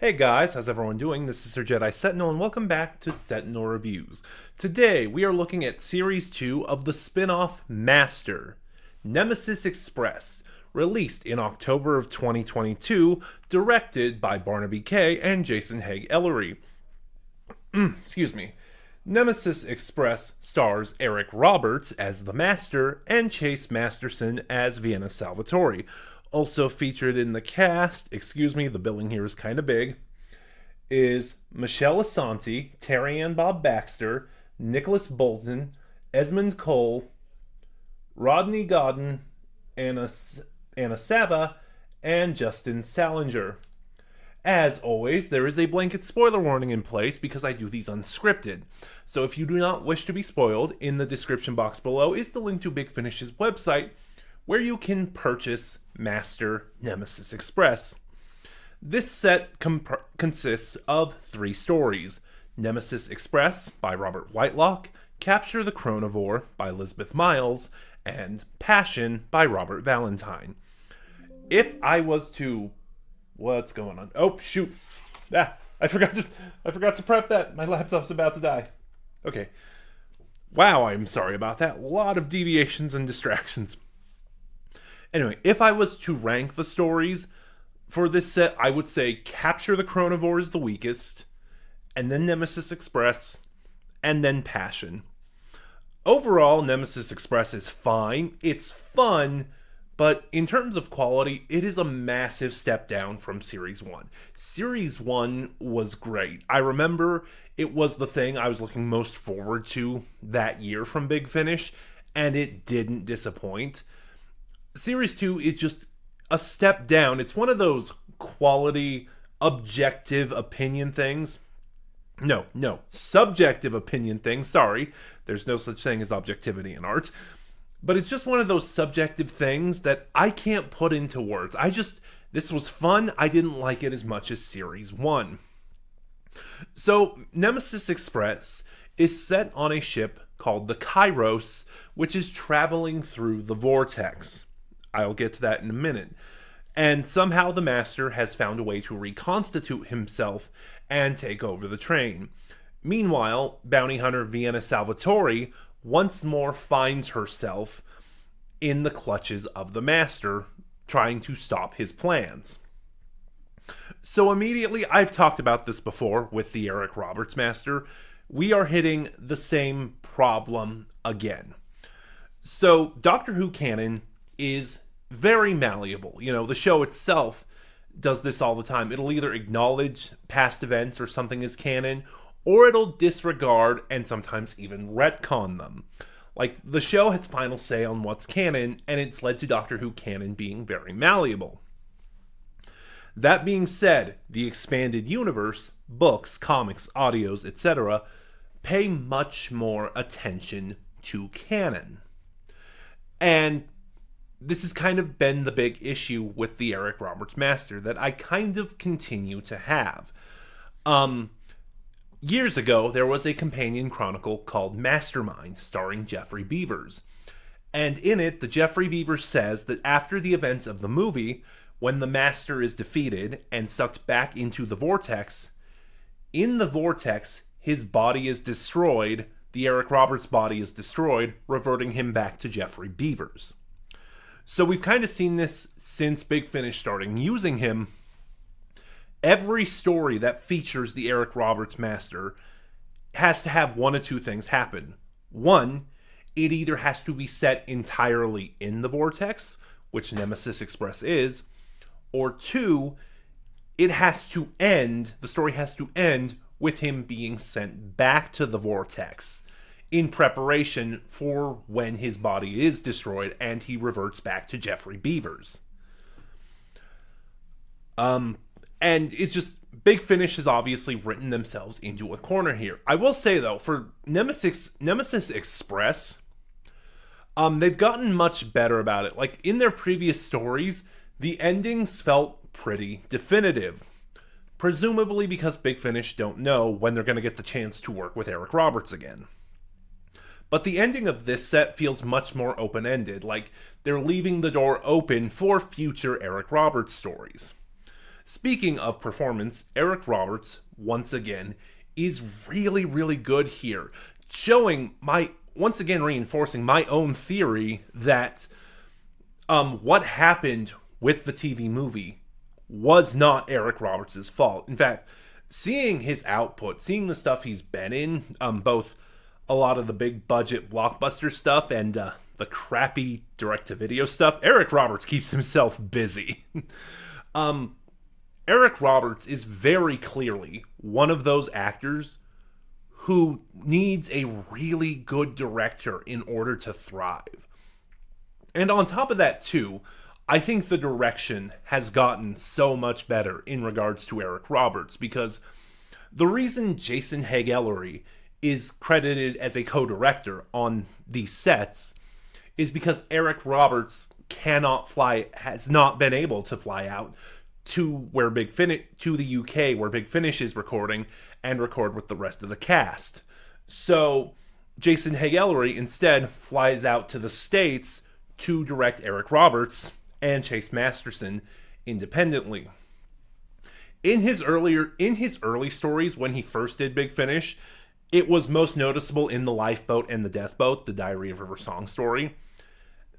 Hey guys, how's everyone doing? This is Sir Jedi Sentinel, and welcome back to Sentinel Reviews. Today, we are looking at Series 2 of the spin-off Master, Nemesis Express, released in October of 2022, directed by Barnaby Kay and Jason Haig-Ellery. Excuse me. Nemesis Express stars Eric Roberts as the Master and Chase Masterson as Vienna Salvatori. Also featured in the cast, the billing here is kind of big, is Michelle Asante, Terry Ann Bob Baxter, Nicholas Bolton, Esmond Cole, Rodney Godden, Anna Sava, and Justin Salinger. As always, there is a blanket spoiler warning in place because I do these unscripted. So if you do not wish to be spoiled, in the description box below is the link to Big Finish's website, where you can purchase Master Nemesis Express. This set consists of 3 stories: Nemesis Express by Robert Whitelock, Capture the Chronivore by Elizabeth Miles, and Passion by Robert Valentine. If I was to... What's going on? Oh, shoot. I forgot to prep that. My laptop's about to die. Okay. Wow, I'm sorry about that. A lot of deviations and distractions. Anyway, if I was to rank the stories for this set, I would say Capture the Chronivore is the weakest, and then Nemesis Express, and then Passion. Overall, Nemesis Express is fine. It's fun, but in terms of quality, it is a massive step down from Series 1. Series 1 was great. I remember it was the thing I was looking most forward to that year from Big Finish, and it didn't disappoint. Series 2 is just a step down. It's one of those quality, objective opinion things. No, subjective opinion things. Sorry, there's no such thing as objectivity in art. But it's just one of those subjective things that I can't put into words. This was fun. I didn't like it as much as Series 1. So, Nemesis Express is set on a ship called the Kairos, which is traveling through the vortex. I'll get to that in a minute. And somehow the Master has found a way to reconstitute himself and take over the train. Meanwhile, bounty hunter Vienna Salvatori once more finds herself in the clutches of the Master, trying to stop his plans. So immediately, I've talked about this before with the Eric Roberts Master, we are hitting the same problem again. So Doctor Who canon is very malleable. You know, the show itself does this all the time. It'll either acknowledge past events or something as canon, or it'll disregard and sometimes even retcon them. Like, the show has final say on what's canon, and it's led to Doctor Who canon being very malleable. That being said, the expanded universe, books, comics, audios, etc., pay much more attention to canon. And this has kind of been the big issue with the Eric Roberts Master that I kind of continue to have. Years ago, there was a companion chronicle called Mastermind, starring Geoffrey Beevers. And in it, the Geoffrey Beevers says that after the events of the movie, when the Master is defeated and sucked back into the vortex, in the vortex, his body is destroyed, the Eric Roberts body is destroyed, reverting him back to Geoffrey Beevers. So we've kind of seen this since Big Finish starting using him. Every story that features the Eric Roberts Master has to have one of two things happen. One, it either has to be set entirely in the vortex, which Nemesis Express is, or two, the story has to end with him being sent back to the vortex in preparation for when his body is destroyed and he reverts back to Geoffrey Beevers. And it's just, Big Finish has obviously written themselves into a corner here. I will say, though, for Nemesis Express, they've gotten much better about it. Like, in their previous stories, the endings felt pretty definitive. Presumably because Big Finish don't know when they're going to get the chance to work with Eric Roberts again. But the ending of this set feels much more open-ended, like they're leaving the door open for future Eric Roberts stories. Speaking of performance, Eric Roberts, once again, is really, really good here. Once again reinforcing my own theory that what happened with the TV movie was not Eric Roberts' fault. In fact, seeing his output, seeing the stuff he's been in, both a lot of the big budget blockbuster stuff and the crappy direct-to-video stuff, Eric Roberts keeps himself busy. Eric Roberts is very clearly one of those actors who needs a really good director in order to thrive. And on top of that, too, I think the direction has gotten so much better in regards to Eric Roberts, because the reason Jason Haig-Ellery is credited as a co-director on these sets is because Eric Roberts has not been able to fly out to the UK where Big Finish is recording and record with the rest of the cast. So Jason Haig-Ellery instead flies out to the States to direct Eric Roberts and Chase Masterson independently. In his early stories, when he first did Big Finish, it was most noticeable in The Lifeboat and The Death Boat, the Diary of River Song story.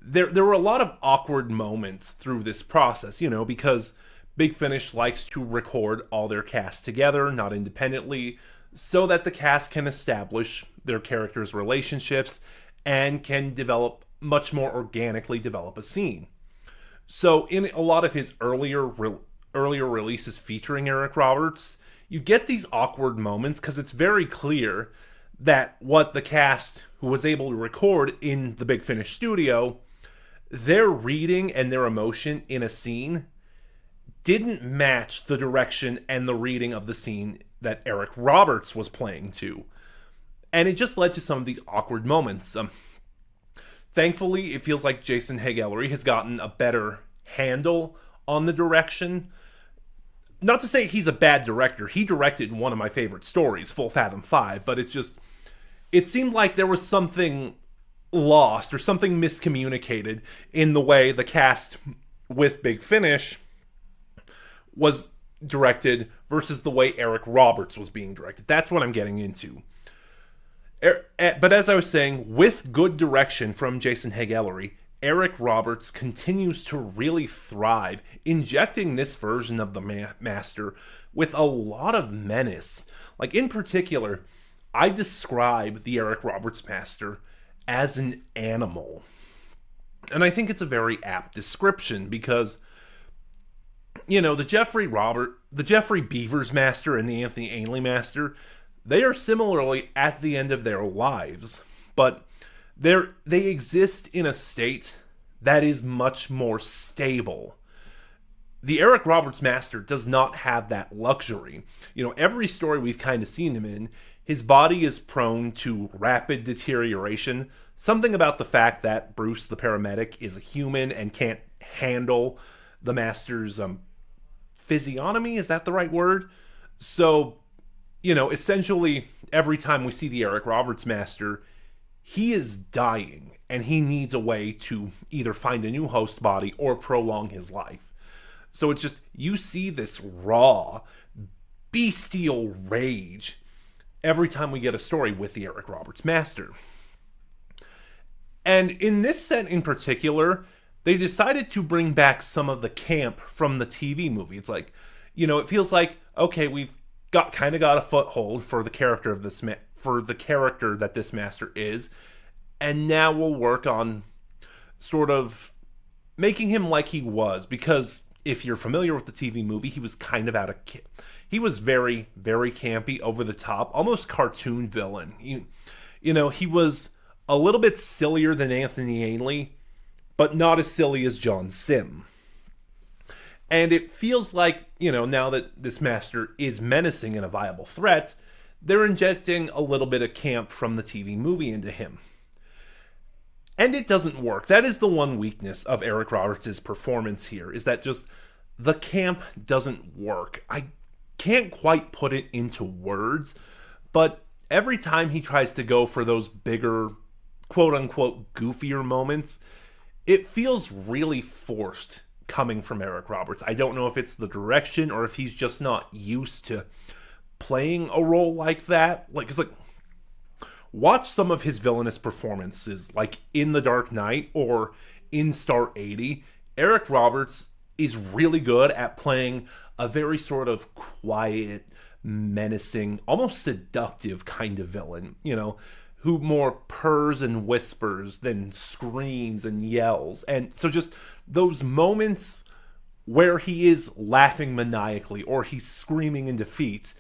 There were a lot of awkward moments through this process, because Big Finish likes to record all their cast together, not independently, so that the cast can establish their characters' relationships and can much more organically develop a scene. So in a lot of his earlier releases featuring Eric Roberts, you get these awkward moments because it's very clear that what the cast who was able to record in the Big Finish studio, their reading and their emotion in a scene didn't match the direction and the reading of the scene that Eric Roberts was playing to. And it just led to some of these awkward moments. Thankfully, it feels like Jason Haig-Ellery has gotten a better handle on the direction. Not to say he's a bad director. He directed one of my favorite stories, Full Fathom 5, but it seemed like there was something lost or something miscommunicated in the way the cast with Big Finish was directed versus the way Eric Roberts was being directed. That's what I'm getting into. But as I was saying, with good direction from Jason Haig-Ellery, Eric Roberts continues to really thrive, injecting this version of the Master with a lot of menace. Like, in particular, I describe the Eric Roberts Master as an animal. And I think it's a very apt description because, the Jeffrey Beavers Master and the Anthony Ainley Master, they are similarly at the end of their lives, but they exist in a state that is much more stable. The Eric Roberts Master does not have that luxury. Every story we've kind of seen him in, his body is prone to rapid deterioration. Something about the fact that Bruce, the paramedic, is a human and can't handle the Master's physiognomy. Is that the right word? So, essentially, every time we see the Eric Roberts Master, he is dying, and he needs a way to either find a new host body or prolong his life. So it's just, you see this raw, bestial rage every time we get a story with the Eric Roberts Master. And in this set in particular, they decided to bring back some of the camp from the TV movie. It's like, it feels like, okay, we've got a foothold for the character of that this Master is, and now we'll work on sort of making him like he was, because if you're familiar with the TV movie, he was kind of he was very, very campy, over the top, almost cartoon villain. He was a little bit sillier than Anthony Ainley, but not as silly as John Sim. And it feels like, now that this Master is menacing and a viable threat, they're injecting a little bit of camp from the TV movie into him. And it doesn't work. That is the one weakness of Eric Roberts' performance here, is that just the camp doesn't work. I can't quite put it into words, but every time he tries to go for those bigger, quote-unquote, goofier moments, it feels really forced coming from Eric Roberts. I don't know if it's the direction or if he's just not used to playing a role like that. Like, it's like, watch some of his villainous performances, like in The Dark Knight or in Star 80. Eric Roberts is really good at playing a very sort of quiet, menacing, almost seductive kind of villain, you know, who more purrs and whispers than screams and yells. And so just those moments where he is laughing maniacally or he's screaming in defeat,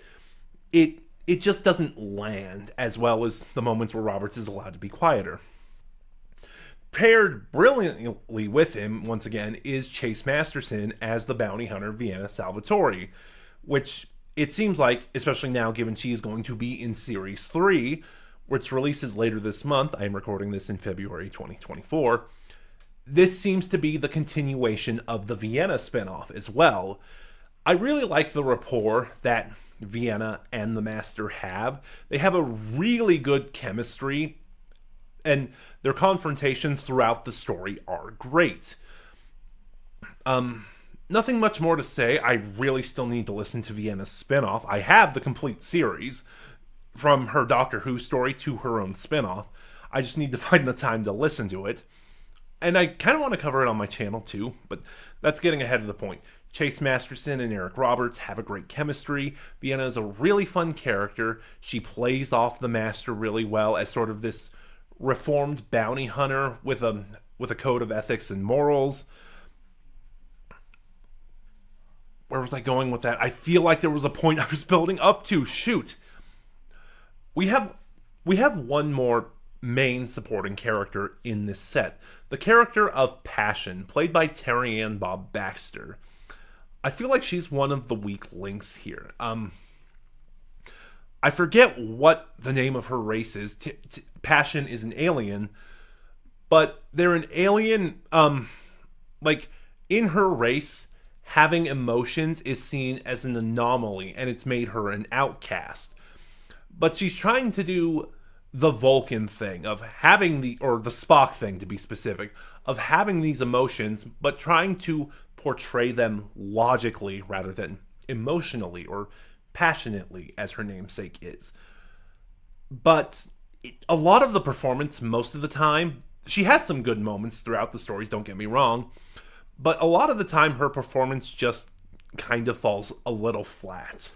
it just doesn't land as well as the moments where Roberts is allowed to be quieter. Paired brilliantly with him, once again, is Chase Masterson as the bounty hunter Vienna Salvatori, which it seems like, especially now given she is going to be in Series 3, which releases later this month. I am recording this in February 2024. This seems to be the continuation of the Vienna spinoff as well. I really like the rapport that Vienna and the Master have. They have a really good chemistry, and their confrontations throughout the story are great. Nothing much more to say. I really still need to listen to Vienna's spinoff. I have the complete series, from her Doctor Who story to her own spinoff. I just need to find the time to listen to it. And I kind of want to cover it on my channel too, but that's getting ahead of the point. Chase Masterson and Eric Roberts have a great chemistry. Vienna is a really fun character. She plays off the Master really well as sort of this reformed bounty hunter with a code of ethics and morals. Where was I going with that? I feel like there was a point I was building up to. Shoot. We have one more main supporting character in this set. The character of Passion, played by Terry Ann Bob Baxter. I feel like she's one of the weak links here. I forget what the name of her race is. Passion is an alien, but they're an alien, like, in her race, having emotions is seen as an anomaly, and it's made her an outcast. But she's trying to do the Vulcan thing of having or the Spock thing to be specific, of having these emotions, but trying to portray them logically rather than emotionally or passionately, as her namesake is. But a lot of the performance, most of the time, she has some good moments throughout the stories, don't get me wrong, but a lot of the time her performance just kind of falls a little flat.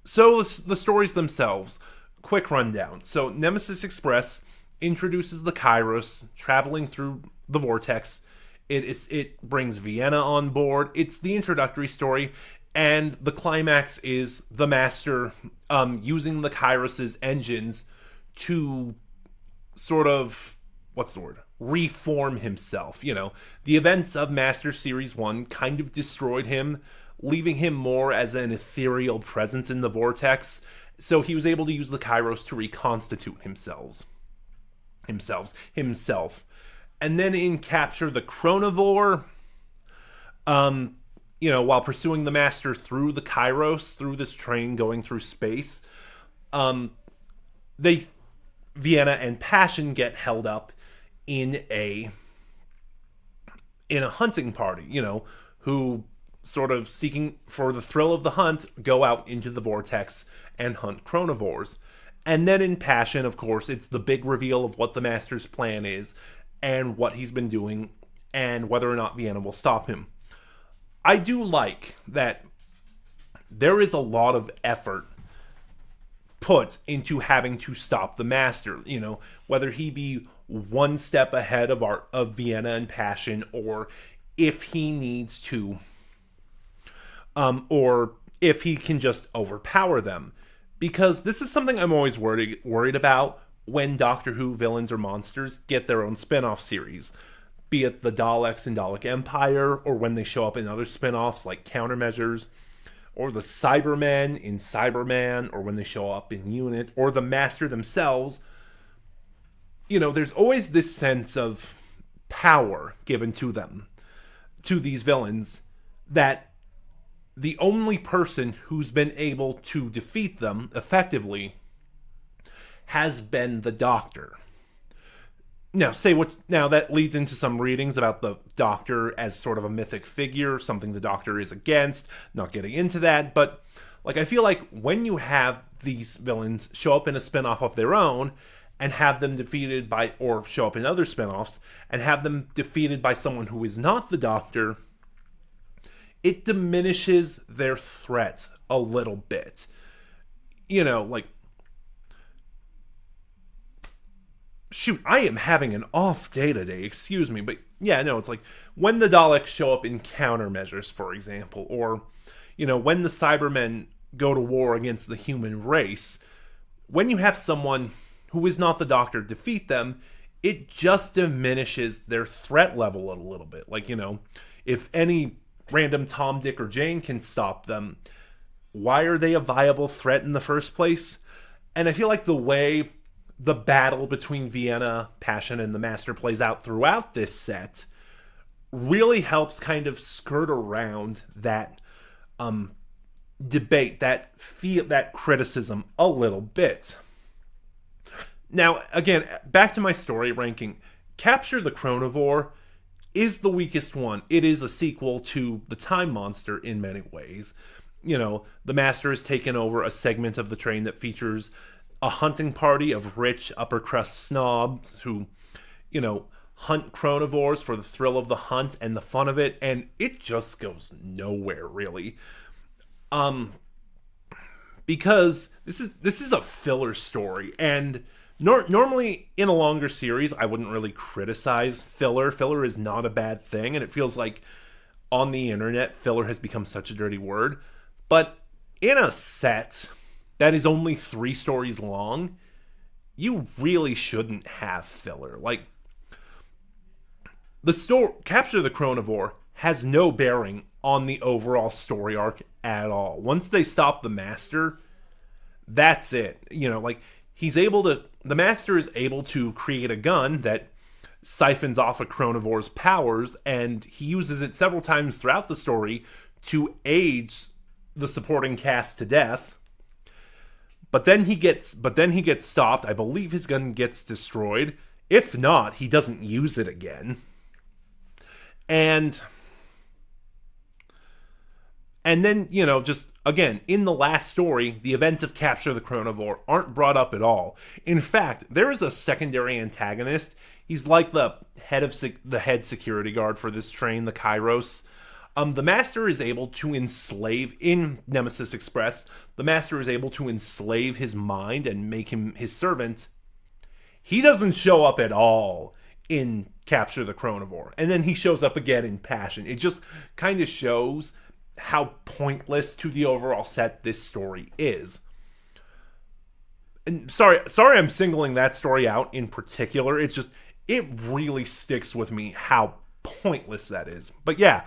So the stories themselves, quick rundown. So Nemesis Express introduces the Kairos traveling through the vortex. It brings Vienna on board. It's the introductory story, and the climax is the Master using the Kairos' engines to sort of, reform himself. You know, the events of Master Series 1 kind of destroyed him, leaving him more as an ethereal presence in the vortex, so he was able to use the Kairos to reconstitute himself. And then in Capture the Chronovore, while pursuing the Master through the Kairos, through this train going through space, Vienna and Passion get held up in a hunting party, who sort of seeking for the thrill of the hunt, go out into the vortex and hunt chronovores. And then in Passion, of course, it's the big reveal of what the Master's plan is and what he's been doing and whether or not Vienna will stop him. I do like that there is a lot of effort put into having to stop the Master, whether he be one step ahead of Vienna and Passion, or if he needs to, or if he can just overpower them. Because this is something I'm always worried about when Doctor Who villains or monsters get their own spin-off series. Be it the Daleks in Dalek Empire, or when they show up in other spin-offs like Countermeasures, or the Cybermen in Cyberman, or when they show up in Unit, or the Master themselves. There's always this sense of power given to them, to these villains, that the only person who's been able to defeat them effectively has been the Doctor. Now that leads into some readings about the Doctor as sort of a mythic figure, something the Doctor is against. Not getting into that, but like I feel like when you have these villains show up in a spin-off of their own and have them defeated by, or show up in other spin-offs and have them defeated by someone who is not the Doctor, it diminishes their threat a little bit. You know, like, shoot, I am having an off day today, excuse me, but yeah, no, it's like when the Daleks show up in countermeasures, for example, or, you know, when the Cybermen go to war against the human race, when you have someone who is not the Doctor defeat them, it just diminishes their threat level a little bit. Like, you know, if any random Tom, Dick, or Jane can stop them, why are they a viable threat in the first place? And I feel like the way the battle between Vienna, Passion, and the Master plays out throughout this set really helps kind of skirt around that debate, that criticism a little bit. Now, again, back to my story ranking. Capture the Chronovore is the weakest one. It is a sequel to The Time Monster in many ways. You know, the Master has taken over a segment of the train that features a hunting party of rich upper-crust snobs who, you know, hunt chronovores for the thrill of the hunt and the fun of it, and it just goes nowhere, really. Because this is a filler story, and normally in a longer series, I wouldn't really criticize filler. Filler is not a bad thing, and it feels like on the internet, filler has become such a dirty word. But in a set that is only 3 stories long, you really shouldn't have filler. Like, the story Capture the Chronovore has no bearing on the overall story arc at all. Once they stop the Master, that's it. You know, like, the Master is able to create a gun that siphons off a Chronovore's powers, and he uses it several times throughout the story to aid the supporting cast to death. But then he gets stopped. I believe his gun gets destroyed. If not, he doesn't use it again. And then, you know, just, again, in the last story, the events of Capture the Chronovore aren't brought up at all. In fact, there is a secondary antagonist. He's like the head security guard for this train, the Kairos. The Master is able to enslave, in Nemesis Express, the Master is able to enslave his mind and make him his servant. He doesn't show up at all in Capture the Chronovore. And then he shows up again in Passion. It just kind of shows how pointless to the overall set this story is. And sorry I'm singling that story out in particular. It's just, it really sticks with me how pointless that is. But yeah,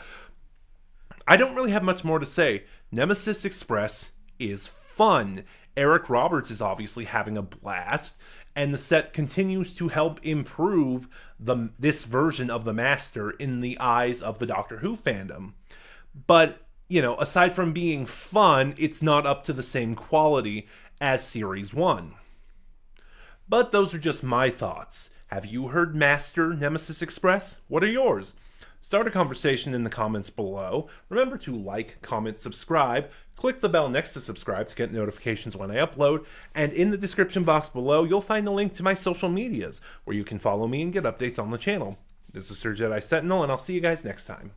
I don't really have much more to say. Nemesis Express is fun. Eric Roberts is obviously having a blast, and the set continues to help improve this version of the Master in the eyes of the Doctor Who fandom. But, you know, aside from being fun, it's not up to the same quality as Series 1. But those are just my thoughts. Have you heard Master Nemesis Express? What are yours? Start a conversation in the comments below. Remember to like, comment, subscribe. Click the bell next to subscribe to get notifications when I upload. And in the description box below, you'll find the link to my social medias, where you can follow me and get updates on the channel. This is Sir Jedi Sentinel, and I'll see you guys next time.